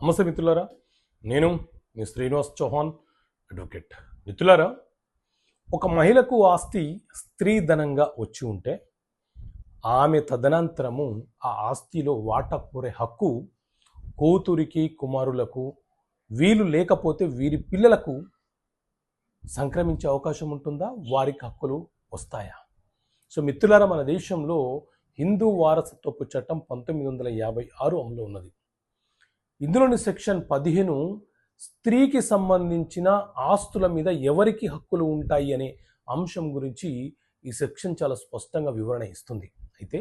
నమస్తే మిత్రులారా, నేను మీ శ్రీనివాస్ చౌహాన్ అడ్వకేట్. మిత్రులారా, ఒక మహిళకు ఆస్తి స్త్రీధనంగా వచ్చి ఉంటే ఆమె తదనంతరము ఆ ఆస్తిలో వాటా కోరే హక్కు కూతురికి, కుమారులకు, వీలు లేకపోతే వీరి పిల్లలకు సంక్రమించే అవకాశం ఉంటుందా? వారికి హక్కులు వస్తాయా? సో మిత్రులారా, మన దేశంలో హిందూ వారసత్వపు చట్టం 1956 అమలు ఉన్నది. ఇందులోని సెక్షన్ 15 స్త్రీకి సంబంధించిన ఆస్తుల మీద ఎవరికి హక్కులు ఉంటాయి అనే అంశం గురించి ఈ సెక్షన్ చాలా స్పష్టంగా వివరణ ఇస్తుంది. అయితే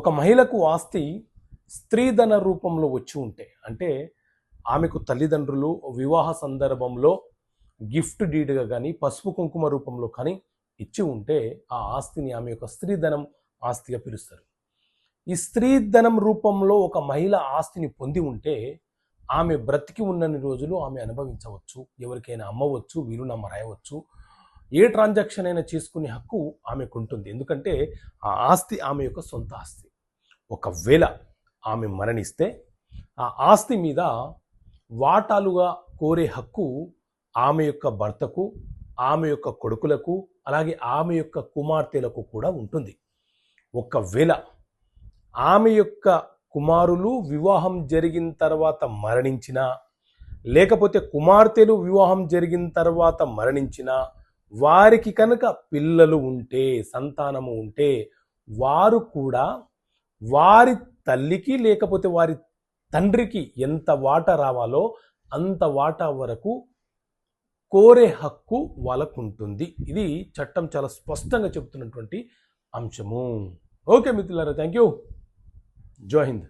ఒక మహిళకు ఆస్తి స్త్రీధన రూపంలో వచ్చి ఉంటే, అంటే ఆమెకు తల్లిదండ్రులు వివాహ సందర్భంలో గిఫ్ట్ డీడ్గా కానీ పసుపు కుంకుమ రూపంలో కానీ ఇచ్చి ఉంటే ఆ ఆస్తిని ఆమె యొక్క స్త్రీధనం ఆస్తిగా పిలుస్తారు. ఈ స్త్రీధనం రూపంలో ఒక మహిళ ఆస్తిని పొంది ఉంటే ఆమె బ్రతికి ఉన్నన్ని రోజులు ఆమె అనుభవించవచ్చు, ఎవరికైనా అమ్మవచ్చు, వీలునామా రాయవచ్చు, ఏ ట్రాన్సాక్షన్ అయినా చేసుకునే హక్కు ఆమెకు ఉంటుంది. ఎందుకంటే ఆ ఆస్తి ఆమె యొక్క సొంత ఆస్తి. ఒకవేళ ఆమె మరణిస్తే ఆ ఆస్తి మీద వాటాలుగా కోరే హక్కు ఆమె యొక్క భర్తకు, ఆమె యొక్క కొడుకులకు, అలాగే ఆమె యొక్క కుమార్తెలకు కూడా ఉంటుంది. ఒకవేళ ఆమె యొక్క కుమారులు వివాహం జరిగిన తర్వాత మరణించినా, లేకపోతే కుమార్తెలు వివాహం జరిగిన తర్వాత మరణించినా, వారికి కనుక పిల్లలు ఉంటే, సంతానము ఉంటే, వారు కూడా వారి తల్లికి లేకపోతే వారి తండ్రికి ఎంత వాటా రావాలో అంత వాటా వరకు కోరే హక్కు వాళ్ళకు ఉంటుంది. ఇది చట్టం చాలా స్పష్టంగా చెప్తున్నటువంటి అంశము. ఓకే మిత్రులారా, థ్యాంక్ యూ. జై హింద్.